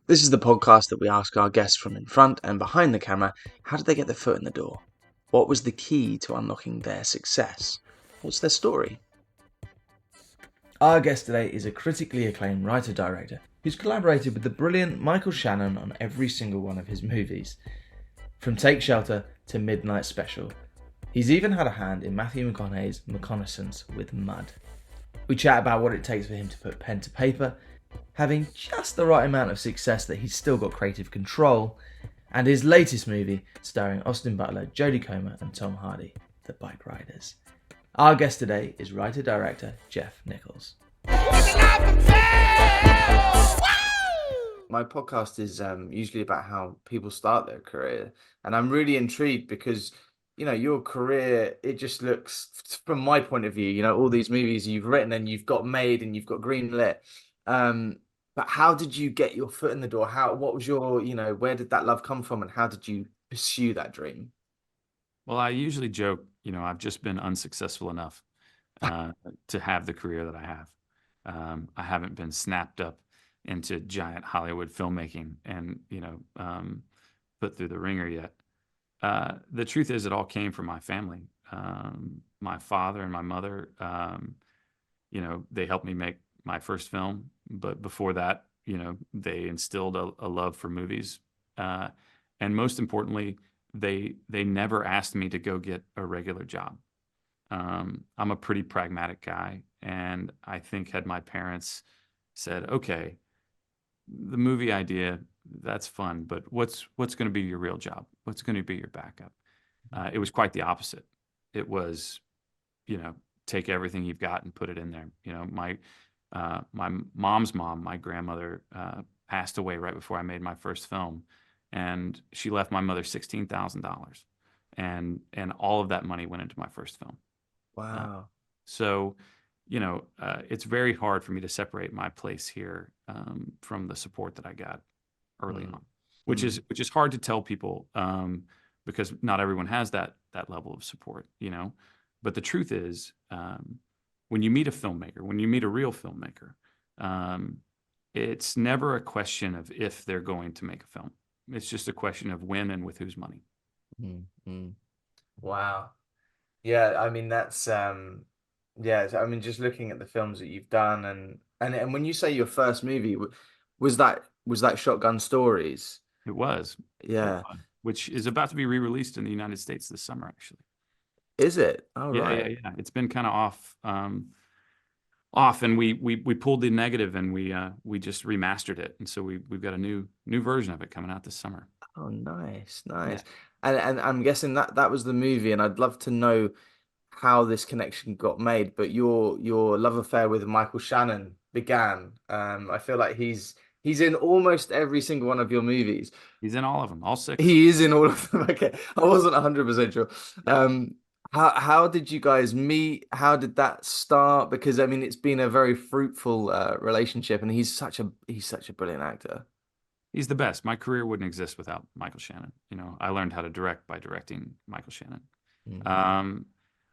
This is the podcast that we ask our guests from in front and behind the camera, how did they get their foot in the door? What was the key to unlocking their success? What's their story? Our guest today is a critically acclaimed writer-director who's collaborated with the brilliant Michael Shannon on every single one of his movies. From Take Shelter to Midnight Special. He's even had a hand in Matthew McConaughey's Mcconaissance with Mud. We chat about what it takes for him to put pen to paper, having just the right amount of success that he's still got creative control, and his latest movie starring Austin Butler, Jodie and Tom Hardy, The Bikeriders. Our guest today is writer-director Jeff Nichols. My podcast is usually about how people start their career, and I'm really intrigued because your career, it just looks, from my point of view, all these movies you've written and you've got made and you've got greenlit. But how did you get your foot in the door? What was your, where did that love come from, and how did you pursue that dream? Well, I usually joke, I've just been unsuccessful enough to have the career that I have. I haven't been snapped up into giant Hollywood filmmaking and, put through the ringer yet. The truth is, it all came from my family. My father and my mother, they helped me make my first film. But before that, they instilled a love for movies. And most importantly, they never asked me to go get a regular job. I'm a pretty pragmatic guy. And I think had my parents said, okay, the movie idea, that's fun, but what's going to be your real job? What's going to be your backup? It was quite the opposite. It was, take everything you've got and put it in there. My mom's mom, my grandmother, passed away right before I made my first film, and she left my mother $16,000, and all of that money went into my first film. Wow. So, it's very hard for me to separate my place here from the support that I got early on, which is hard to tell people because not everyone has that level of support, But the truth is, when you meet a filmmaker, when you meet a real filmmaker, it's never a question of if they're going to make a film. It's just a question of when and with whose money. Mm-hmm. Wow. Yeah, I mean that's yeah, I mean just looking at the films that you've done, and when you say your first movie, was that Shotgun Stories? It was, Yeah. which is about to be re-released in the United States this summer, actually. Is it? Oh, Yeah, right. yeah, yeah. It's been kind of off, and we pulled the negative and we just remastered it, and so we've got a new version of it coming out this summer. Oh, nice, Yeah. nice. And I'm guessing that was the movie, and I'd love to know how this connection got made, but your love affair with Michael Shannon began. I feel like he's in almost every single one of your movies. He's in all of them, all six. He is in all of them. Okay, I wasn't 100% sure. Yeah. How did you guys meet? How did that start? Because I mean, it's been a very fruitful relationship, and he's such a brilliant actor. He's the best. My career wouldn't exist without Michael Shannon. I learned how to direct by directing Michael Shannon. Mm. Um,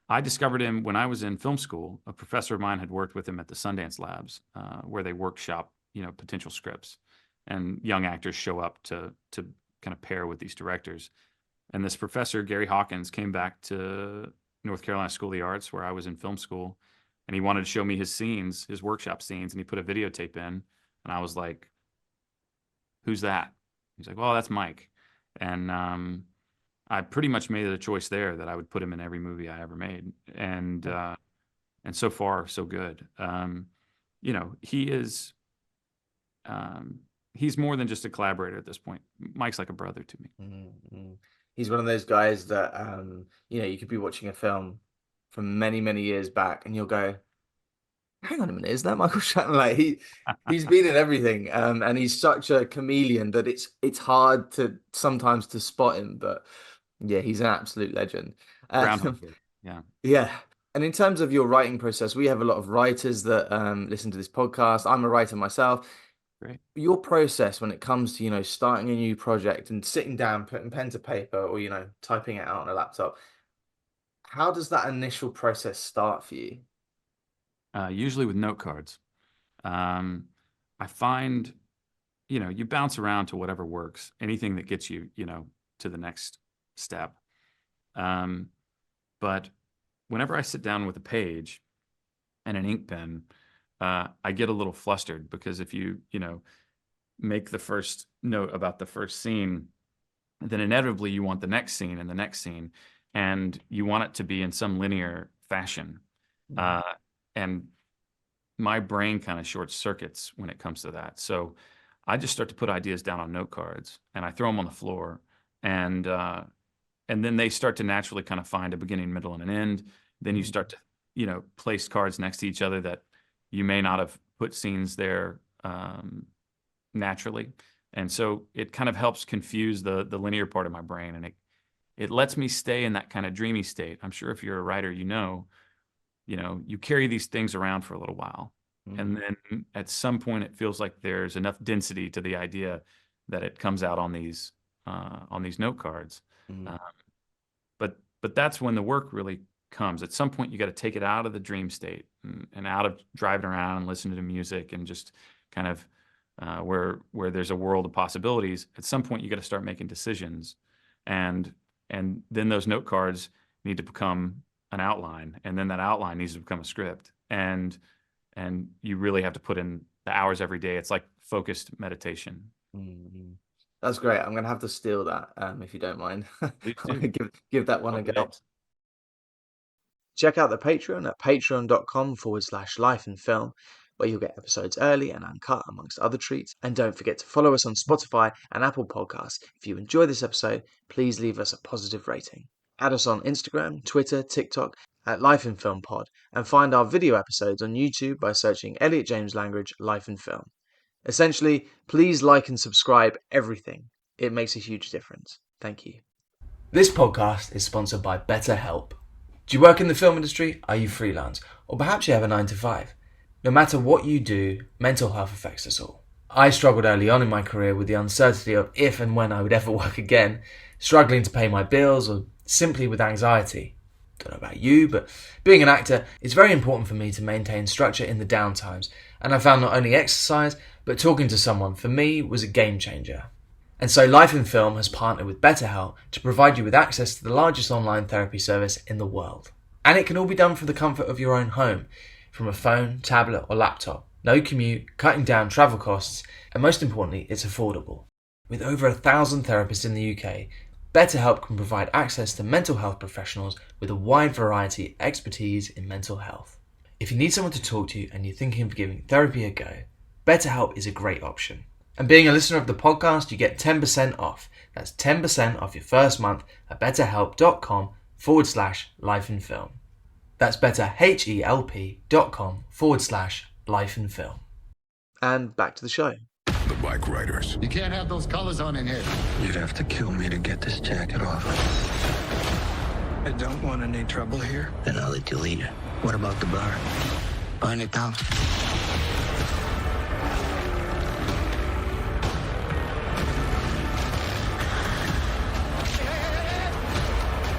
I discovered him when I was in film school. A professor of mine had worked with him at the Sundance Labs, where they workshop, potential scripts, and young actors show up to kind of pair with these directors. And this professor, Gary Hawkins, came back to North Carolina School of the Arts, where I was in film school, and he wanted to show me his scenes, his workshop scenes, and he put a videotape in, and I was like, "Who's that?" He's like, "Well, that's Mike," and I pretty much made it a choice there that I would put him in every movie I ever made, and so far so good. He is he's more than just a collaborator at this point. Mike's like a brother to me. Mm. He's one of those guys that you could be watching a film from many, many years back, and you'll go, hang on a minute, is that Michael Shannon? Like he's been in everything, and he's such a chameleon that it's hard to sometimes to spot him, but yeah, he's an absolute legend. Groundhog Day. Yeah. Yeah. And in terms of your writing process, we have a lot of writers that listen to this podcast. I'm a writer myself. Great. Your process when it comes to, starting a new project and sitting down, putting pen to paper, or, typing it out on a laptop, how does that initial process start for you? Usually with note cards. I find, you bounce around to whatever works, anything that gets you, to the next step. But whenever I sit down with a page and an ink pen, I get a little flustered because if you make the first note about the first scene, then inevitably you want the next scene and the next scene, and you want it to be in some linear fashion. And my brain kind of short circuits when it comes to that. So I just start to put ideas down on note cards and I throw them on the floor, and then they start to naturally kind of find a beginning, middle, and an end. Then you start to place cards next to each other that you may not have put scenes there naturally. And so it kind of helps confuse the linear part of my brain, and it lets me stay in that kind of dreamy state. I'm sure if you're a writer, you carry these things around for a little while. And then at some point it feels like there's enough density to the idea that it comes out on these note cards. But that's when the work really comes. At some point you got to take it out of the dream state and out of driving around and listening to music and just kind of where there's a world of possibilities. At some point you got to start making decisions, and then those note cards need to become an outline, and then that outline needs to become a script, and you really have to put in the hours every day. It's like focused meditation. That's great. I'm gonna have to steal that, if you don't mind. Please do. give that one a go. Check out the Patreon at patreon.com/life and film, where you'll get episodes early and uncut, amongst other treats. And don't forget to follow us on Spotify and Apple Podcasts. If you enjoy this episode, please leave us a positive rating. Add us on Instagram, Twitter, TikTok at Life and Film Pod, and find our video episodes on YouTube by searching Elliot James Langridge Life and Film. Essentially, please like and subscribe everything. It makes a huge difference. Thank you. This podcast is sponsored by Betterhelp. Do you work in the film industry? Are you freelance? Or perhaps you have a 9-to-5? No matter what you do, mental health affects us all. I struggled early on in my career with the uncertainty of if and when I would ever work again, struggling to pay my bills, or simply with anxiety. Don't know about you, but being an actor, it's very important for me to maintain structure in the downtimes, and I found not only exercise, but talking to someone for me was a game changer. And so Life in Film has partnered with Betterhelp to provide you with access to the largest online therapy service in the world. And it can all be done from the comfort of your own home, from a phone, tablet or laptop. No commute, cutting down travel costs, and most importantly, it's affordable. With over 1,000 therapists in the UK, Betterhelp can provide access to mental health professionals with a wide variety of expertise in mental health. If you need someone to talk to and you're thinking of giving therapy a go, Betterhelp is a great option. And being a listener of the podcast, you get 10% off. That's 10% off your first month at betterhelp.com/lifeandfilm. That's betterhelp.com/lifeandfilm. And back to the show. The Bikeriders. You can't have those colors on in here. You'd have to kill me to get this jacket off. I don't want any trouble here. Then I'll let you lead her. What about the bar? Burn it down.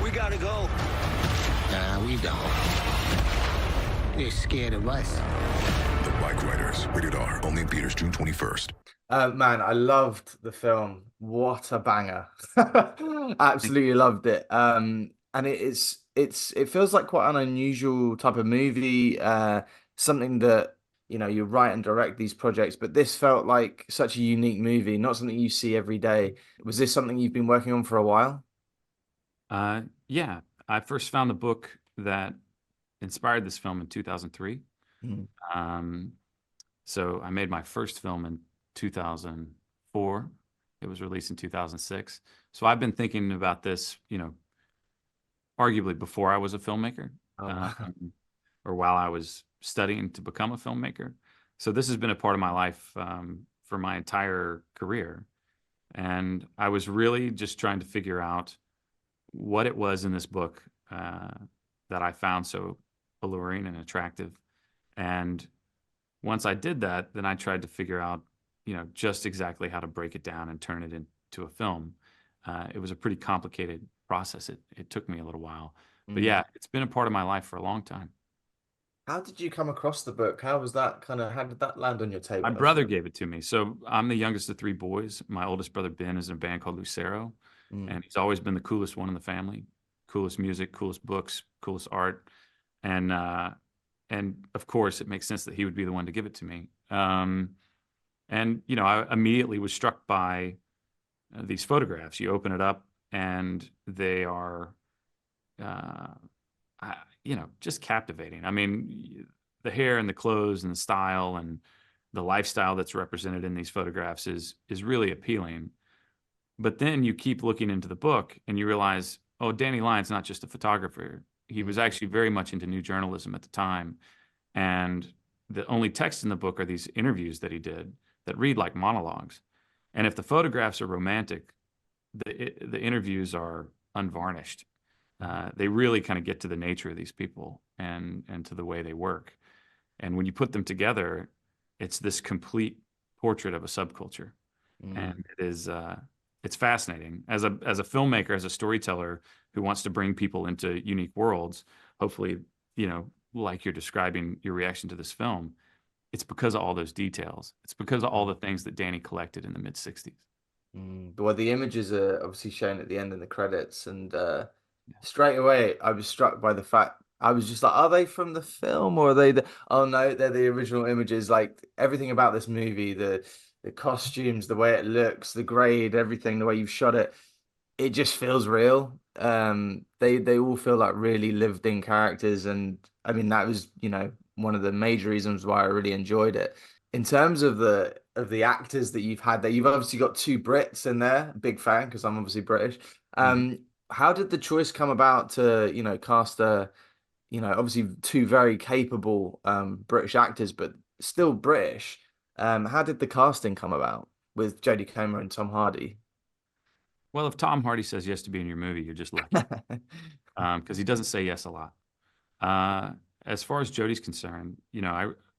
We gotta go. Nah, we don't. They're scared of us. The Bikeriders. Rated R. Only in theaters June 21st. Man, I loved the film. What a banger. Absolutely loved it. And it feels like quite an unusual type of movie, something that, you write and direct these projects, but this felt like such a unique movie, not something you see every day. Was this something you've been working on for a while? Yeah, I first found the book that inspired this film in 2003. So I made my first film in 2004. It was released in 2006. So I've been thinking about this, arguably before I was a filmmaker, or while I was studying to become a filmmaker. So this has been a part of my life for my entire career. And I was really just trying to figure out what it was in this book that I found so alluring and attractive. And once I did that, then I tried to figure out, just exactly how to break it down and turn it into a film. It was a pretty complicated process. It took me a little while, but yeah, it's been a part of my life for a long time. How did you come across the book? How was that how did that land on your My table? brother gave it to me. So I'm the youngest of three boys. My oldest brother, Ben, is in a band called Lucero, Mm, and he's always been the coolest one in the family. Coolest music, coolest books, coolest art. And of course, it makes sense that he would be the one to give it to me. And I immediately was struck by these photographs. You open it up, and they are, uh, just captivating. I mean, the hair and the clothes and the style and the lifestyle that's represented in these photographs is really appealing. But then you keep looking into the book, and you realize, oh, Danny Lyon's not just a photographer. He was mm, actually very much into new journalism at the time. And the only text in the book are these interviews that he did that read like monologues. And if the photographs are romantic, the interviews are unvarnished. They really kind of get to the nature of these people and to the way they work. And when you put them together, it's this complete portrait of a subculture. mm. And it's fascinating as a filmmaker, as a storyteller who wants to bring people into unique worlds. Hopefully, like you're describing your reaction to this film, it's because of all those details. It's because of all the things that Danny collected in the mid '60s. Well, the images are obviously shown at the end in the credits, and straight away I was struck by the fact I was just like, are they from the film or are they the? Oh no, they're the original images. Like everything about this movie, the costumes, the way it looks, the grade, everything, the way you've shot it, it just feels real. They all feel like really lived in characters, and I mean that was one of the major reasons why I really enjoyed it. In terms of the actors that you've had there, you've obviously got two Brits in there. Big fan because I'm obviously British. Mhm. How did the choice come about to cast obviously two very capable British actors, but still British? How did the casting come about with Jodie Comer and Tom Hardy? Well, if Tom Hardy says yes to be in your movie, you're just lucky, because he doesn't say yes a lot. Uh, as far as Jodie's concerned,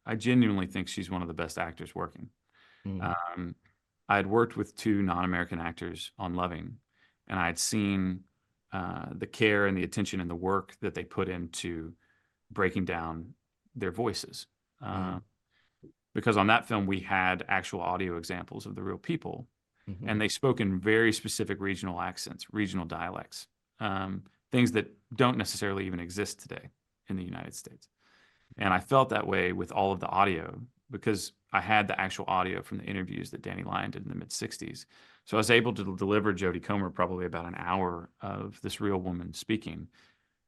I genuinely think she's one of the best actors working. Mm, Um, I had worked with two non-American actors on Loving, and I had seen the care and the attention and the work that they put into breaking down their voices. mm, Uh, because on that film, we had actual audio examples of the real people, mhm. and they spoke in very specific regional accents, regional dialects, things that don't necessarily even exist today in the United States. And I felt that way with all of the audio because I had the actual audio from the interviews that Danny Lyon did in the mid '60s. So I was able to deliver Jodie Comer probably about an hour of this real woman speaking.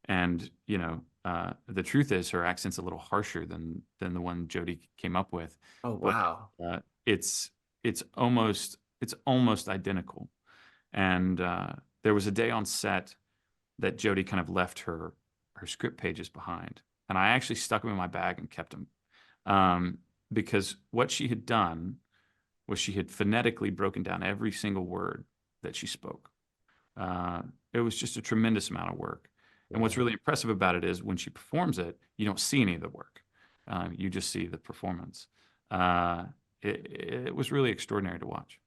And the truth is, her accent's a little harsher than the one Jodie came up with, Oh but wow. it's almost identical. And there was a day on set that Jodie kind of left her script pages behind, and I actually stuck them in my bag and kept them, because what she had done was she had phonetically broken down every single word that she spoke. Uh, it was just a tremendous amount of work. And what's Yeah. really impressive about it is when she performs it, you don't see any of the work. You just see the performance. Uh, it was really extraordinary to watch.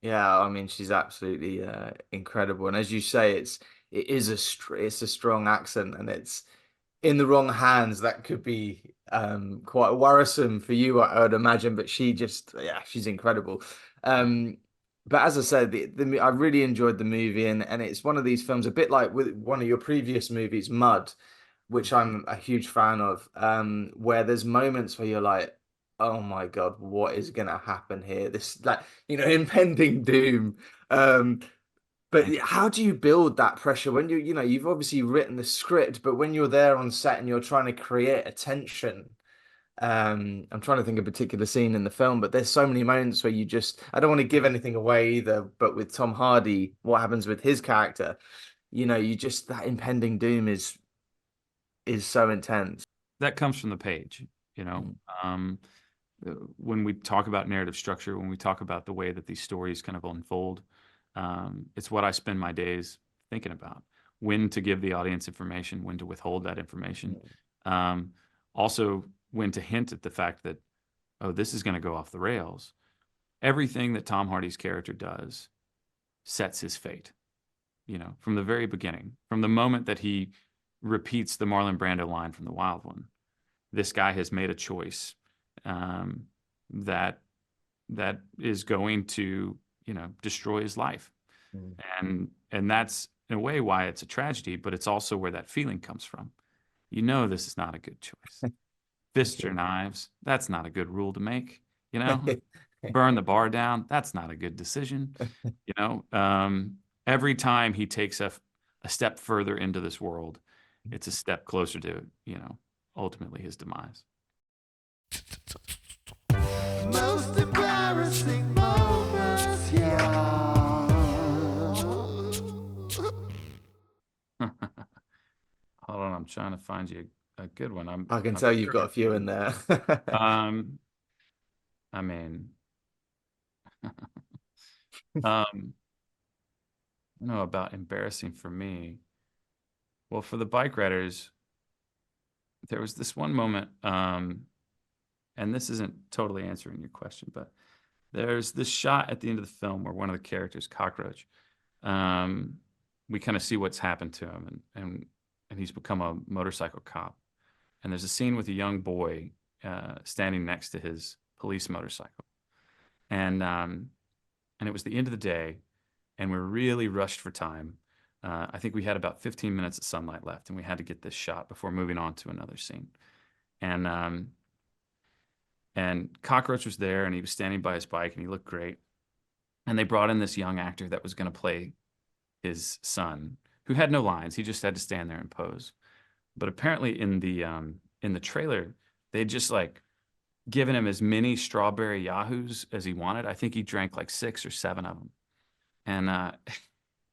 Yeah, I mean she's absolutely incredible. And as you say, it's a strong accent, and it's in the wrong hands that could be quite worrisome for you, I would imagine. But she's incredible. Um, but as I said, I really enjoyed the movie, and it's one of these films, a bit like with one of your previous movies, Mud, which I'm a huge fan of, where there's moments where you're like, oh my God, what is gonna happen here? This like, impending doom. Um, but how do you build that pressure when you've obviously written the script, but when you're there on set and you're trying to create a tension? I'm trying to think of a particular scene in the film, but there's so many moments where I don't want to give anything away either, but with Tom Hardy, what happens with his character, that impending doom is so intense. That comes from the page, you know. Mm, Um, when we talk about narrative structure, when we talk about the way that these stories kind of unfold, it's what I spend my days thinking about. When to give the audience information, when to withhold that information. mm, Um, Also, when to hint at the fact that, oh, this is going to go off the rails. Everything that Tom Hardy's character does sets his fate, from the very beginning, from the moment that he repeats the Marlon Brando line from The Wild One. this guy has made a choice that is going to, destroy his life. And that's in a way why it's a tragedy, but it's also where that feeling comes from. This is not a good choice. Fists or knives, that's not a good rule to make. Burn the bar down, that's not a good decision. Every time he takes a step further into this world, it's a step closer to, ultimately his demise. Most embarrassing moments, Hold on, I'm trying to find you a good one. I can tell you've got a few in there. I mean, I don't know about embarrassing for me. Well, for the Bikeriders, there was this one moment, and this isn't totally answering your question, but there's this shot at the end of the film where one of the characters, Cockroach, we kind of see what's happened to him, and he's become a motorcycle cop. And there's a scene with a young boy standing next to his police motorcycle. And it was the end of the day, and we're really rushed for time. I think we had about 15 minutes of sunlight left, and we had to get this shot before moving on to another scene. And Cockroach was there, and he was standing by his bike, and he looked great. And they brought in this young actor that was going to play his son, who had no lines. He just had to stand there and pose. But apparently in the trailer, they just like given him as many strawberry yahoos as he wanted. I think he drank like 6 or 7 of them.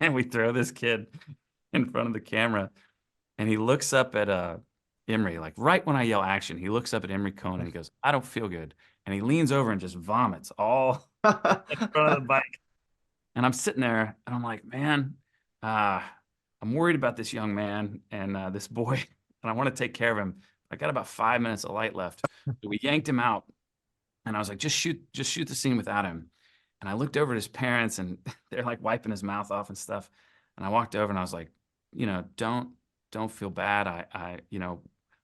And we throw this kid in front of the camera, and he looks up at Emery, like right when I yell action, he looks up at Emery Cohen and he goes, "I don't feel good." And he leans over and just vomits all in front of the bike. And I'm sitting there and I'm like, man, I'm worried about this young man and this boy, and I want to take care of him. I got about 5 minutes of light left. So we yanked him out, and I was like, just shoot the scene without him. And I looked over at his parents, and they're like wiping his mouth off and stuff. And I walked over and I was like, don't feel bad.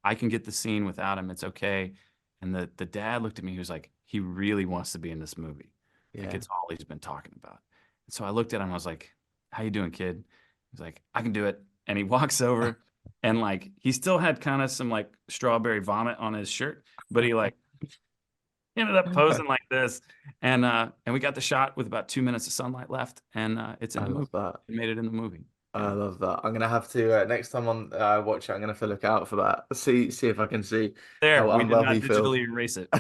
I can get the scene without him. It's okay. And the dad looked at me. He was like, he really wants to be in this movie. Yeah. Like, it's all he's been talking about. And so I looked at him. I was like, "How you doing, kid?" He's like, "I can do it." And he walks over, and like he still had kind of some like strawberry vomit on his shirt, but he like ended up posing like this. And we got the shot with about 2 minutes of sunlight left, and it's in the movie. It made it in the movie. I love that. I'm gonna have to next time on watch it, I'm gonna have to look out for that. See if I can see there. How We did unwell not he feels. digitally erase it.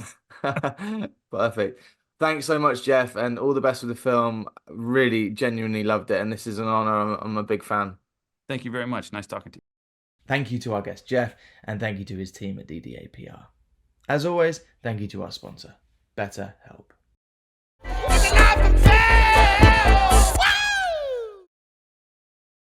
Perfect. Thanks so much, Jeff, and all the best with the film. Really, genuinely loved it, and this is an honor. I'm a big fan. Thank you very much. Nice talking to you. Thank you to our guest, Jeff, and thank you to his team at DDA PR. As always, thank you to our sponsor, BetterHelp.